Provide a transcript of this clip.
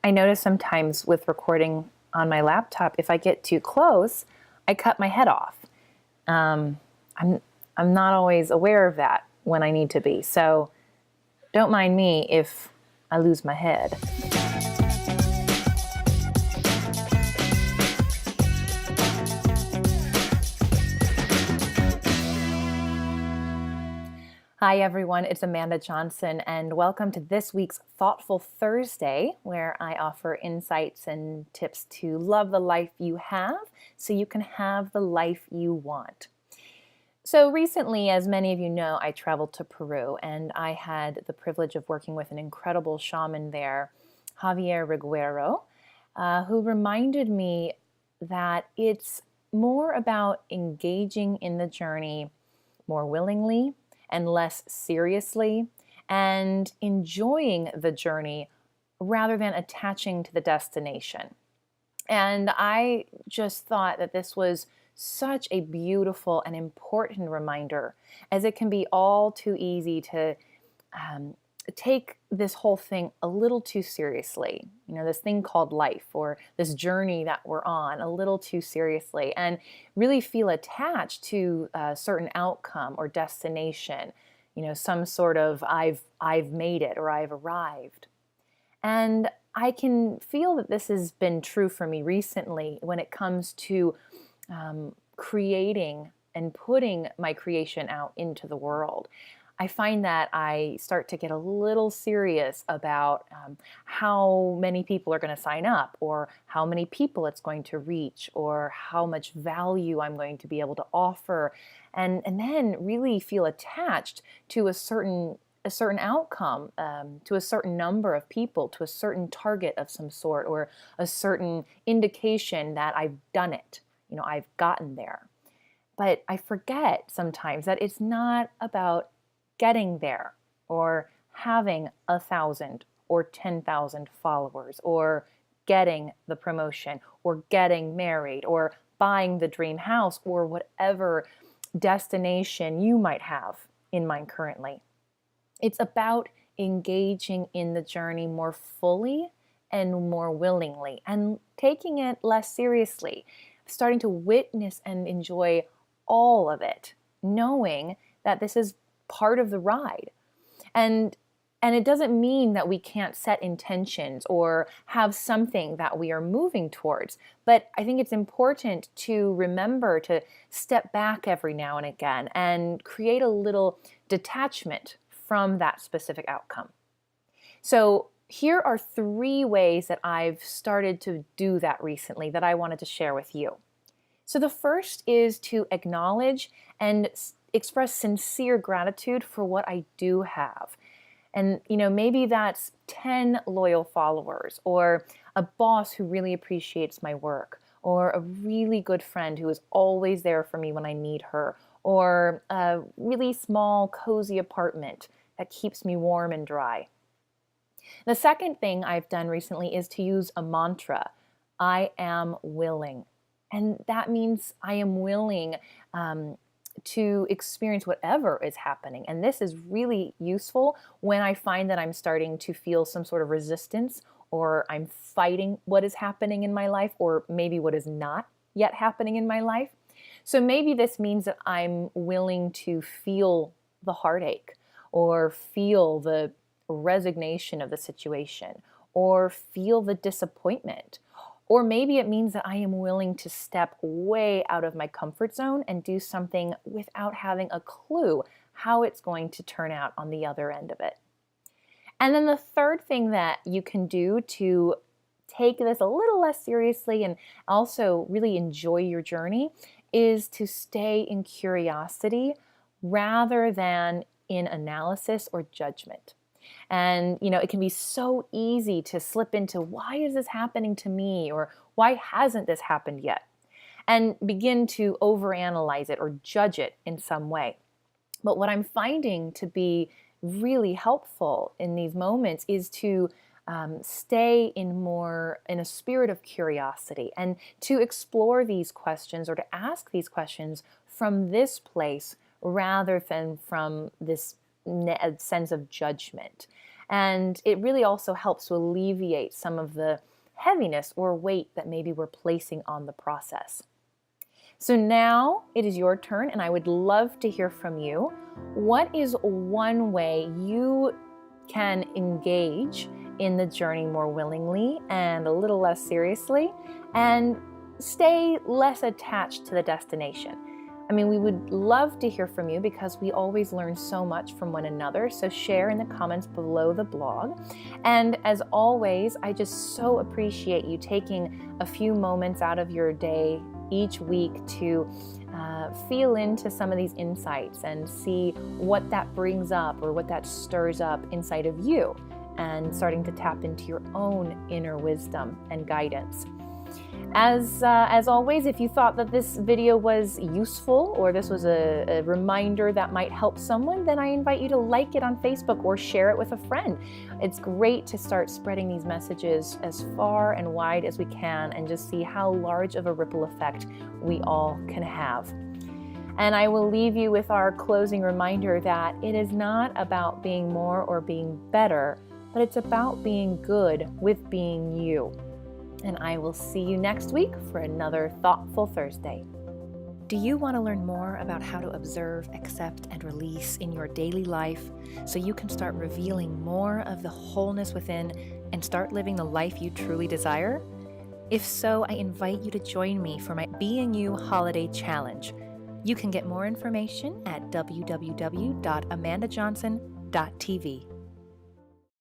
I notice sometimes with recording on my laptop, if I get too close, I cut my head off. Um, I'm I'm not always aware of that when I need to be. So don't mind me if I lose my head. Hi, everyone. It's Amanda Johnson, and welcome to this week's Thoughtful Thursday, where I offer insights and tips to love the life you have so you can have the life you want. So, recently, as many of you know, I traveled to Peru, and I had the privilege of working with an incredible shaman there, Javier Riguero, who reminded me that it's more about engaging in the journey more willingly and less seriously, and enjoying the journey rather than attaching to the destination. And I just thought that this was such a beautiful and important reminder, as it can be all too easy to um, take this whole thing a little too seriously. This thing called life, or this journey that we're on, a little too seriously, and really feel attached to a certain outcome or destination. Some sort of I've made it, or I've arrived. And I can feel that this has been true for me recently when it comes to creating and putting my creation out into the world. I find that I start to get a little serious about how many people are going to sign up, or how many people it's going to reach, or how much value I'm going to be able to offer, and then really feel attached to a certain outcome, to a certain number of people, to a certain target of some sort, or a certain indication that I've done it. I've gotten there. But I forget sometimes that it's not about getting there, or having 1,000 or 10,000 followers, or getting the promotion, or getting married, or buying the dream house, or whatever destination you might have in mind currently. It's about engaging in the journey more fully and more willingly, and taking it less seriously, starting to witness and enjoy all of it, knowing that this is part of the ride. And and it doesn't mean that we can't set intentions or have something that we are moving towards. But I think it's important to remember to step back every now and again and create a little detachment from that specific outcome. So here are 3 ways that I've started to do that recently that I wanted to share with you. So the first is to acknowledge and express sincere gratitude for what I do have. And maybe that's 10 loyal followers, or a boss who really appreciates my work, or a really good friend who is always there for me when I need her, or a really small, cozy apartment that keeps me warm and dry. The second thing I've done recently is to use a mantra. I am willing. And that means I am willing to experience whatever is happening. And this is really useful when I find that I'm starting to feel some sort of resistance, or I'm fighting what is happening in my life, or maybe what is not yet happening in my life. So maybe this means that I'm willing to feel the heartache, or feel the resignation of the situation, or feel the disappointment. Or maybe it means that I am willing to step way out of my comfort zone and do something without having a clue how it's going to turn out on the other end of it. And then the third thing that you can do to take this a little less seriously and also really enjoy your journey is to stay in curiosity rather than in analysis or judgment. And, it can be so easy to slip into, why is this happening to me? Or why hasn't this happened yet? And begin to overanalyze it or judge it in some way. But what I'm finding to be really helpful in these moments is to stay in a spirit of curiosity, and to explore these questions, or to ask these questions from this place rather than from this sense of judgment. And it really also helps to alleviate some of the heaviness or weight that maybe we're placing on the process. So now it is your turn, and I would love to hear from you. What is one way you can engage in the journey more willingly and a little less seriously, and stay less attached to the destination? I mean, we would love to hear from you because we always learn so much from one another. So share in the comments below the blog. And as always, I just so appreciate you taking a few moments out of your day each week to feel into some of these insights and see what that brings up or what that stirs up inside of you, and starting to tap into your own inner wisdom and guidance. As always, if you thought that this video was useful or this was a reminder that might help someone, then I invite you to like it on Facebook or share it with a friend. It's great to start spreading these messages as far and wide as we can and just see how large of a ripple effect we all can have. And I will leave you with our closing reminder that it is not about being more or being better, but it's about being good with being you. And I will see you next week for another Thoughtful Thursday. Do you want to learn more about how to observe, accept, and release in your daily life so you can start revealing more of the wholeness within and start living the life you truly desire? If so, I invite you to join me for my Being You Holiday Challenge. You can get more information at www.amandajohnson.tv.